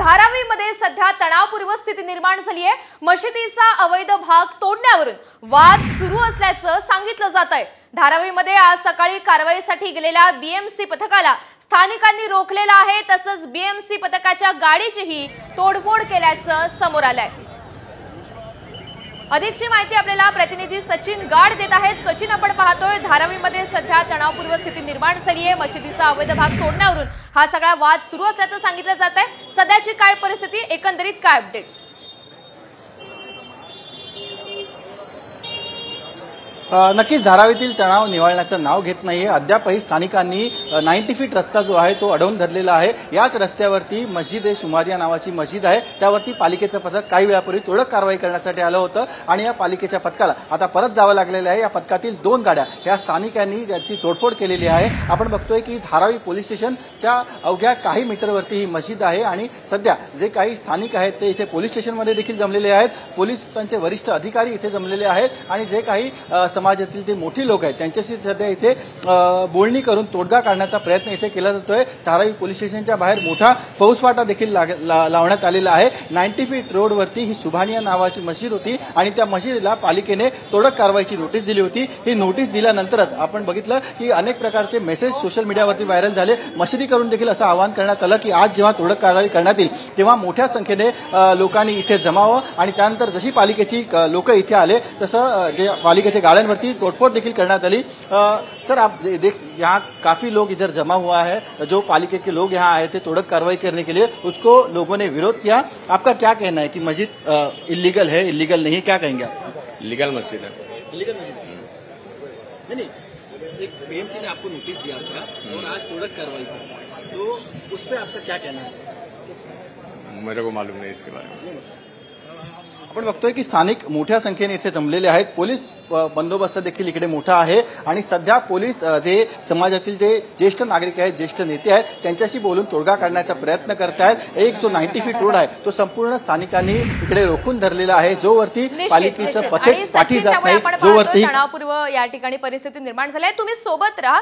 धारावीमध्ये सध्या तणावपूर्ण स्थिती निर्माण झाली आहे। मशिदीचा अवैध भाग तोडण्यावरून वाद सुरू असल्याचं सांगितलं जात आहे। धारावीमध्ये आज सकाळी कारवाईसाठी गेलेल्या बीएमसी पथकाला स्थानिकांनी रोखलेलं आहे। तसंच बीएमसी पथकाच्या गाडीचीही तोडफोड केल्याचं समोर आलंय। अधिकची माहिती आपल्याला प्रतिनिधी सचिन गाड देत आहेत। सचिन, आपण पाहतोय धारावीमध्ये सध्या तणावपूर्ण स्थिती निर्माण झाली आहे। मशिदीचा अवैध भाग तोडण्यावरून हा सगळा वाद सुरू असल्याचं सांगितलं जात आहे। सध्याची काय परिस्थिती, एकंदरीत काय अपडेट्स? नक्कीच धारावीतील तणाव निवळण्याचं नाव घेत नाहीये। अद्यापही स्थानिकांनी 90 फीट रस्ता जो आहे तो अडवून धरलेला आहे। याच रस्त्यावरती मस्जिद ए शुमारिया नावाची मस्जिद आहे, त्यावरती पालिकेचं पथक काही वेळापूर्वी तोडक कारवाई करण्यासाठी आलं होतं आणि या पालिकेच्या पथकाला आता परत जावं लागलेलं आहे। या पथकातील 2 गाड्या या स्थानिकांनी त्याची तोडफोड केलेली आहे। आपण बघतोय की धारावी पोलीस स्टेशनच्या अवघ्या काही मीटरवरती ही मस्जिद आहे आणि सध्या जे काही स्थानिक आहेत ते इथे पोलीस स्टेशनमध्ये देखील जमलेले आहेत। पोलिसांचे वरिष्ठ अधिकारी इथे जमलेले आहेत आणि जे काही समाजातील जे मोठी लोक आहेत त्यांच्याशी सध्या इथे बोलणी करून तोडगा काढण्याचा प्रयत्न इथे केला जातोय। धारावी पोलीस स्टेशनच्या बाहेर मोठा फौजफाटा देखील लावण्यात आलेला आहे। 90 फीट रोडवरती ही सुभानिया नावाची मस्जिद होती आणि त्या मस्जिदला पालिकेने तोडक कारवाईची नोटीस दिली होती। ही नोटीस दिल्यानंतरच आपण बघितलं की अनेक प्रकारचे मेसेज सोशल मीडियावरती व्हायरल झाले। मशिदीकडून देखील असं आवाहन करण्यात आलं की आज जेव्हा तोडक कारवाई करण्यात येईल तेव्हा मोठ्या संख्येने लोकांनी इथे जमावं आणि त्यानंतर जशी पालिकेची लोक इथे आले तसं जे पालिकेच्या गाड्यांवरती तोड़फोड़ देखिल करण्यात आली। सर, आप देख यहाँ काफी लोग इधर जमा हुआ है। जो पालिके के लोग यहाँ आए थे तोड़क कार्रवाई करने के लिए, उसको लोगों ने विरोध किया। आपका क्या कहना है कि मस्जिद इलीगल है, इलीगल नहीं, क्या कहेंगे आप? लीगल मस्जिद है। इलीगल मस्जिद नहीं, एक बीएमसी ने आपको नोटिस दिया था और आज तोड़क कार्रवाई की, तो उस पर आपका क्या कहना है? मेरे को मालूम नहीं इसके बारे में। आपण बघतोय की स्थानिक मोठ्या संख्येने इथे जमलेले आहेत। पोलीस बंदोबस्त देखील इकडे मोठा आहे आणि सध्या पोलीस जे समाजातील जे ज्येष्ठ नागरिक आहेत, ज्येष्ठ नेते आहेत त्यांच्याशी बोलून तोडगा काढण्याचा प्रयत्न करत आहेत। एक जो 90 फीट रोड आहे तो संपूर्ण स्थानिकांनी इकडे रोखून धरलेला आहे। जो वरती पालिकेचं पथक पाठी जात नाही, जो वरती तणावपूर्ण या ठिकाणी परिस्थिती निर्माण झाली आहे। तुम्ही सोबत राहा।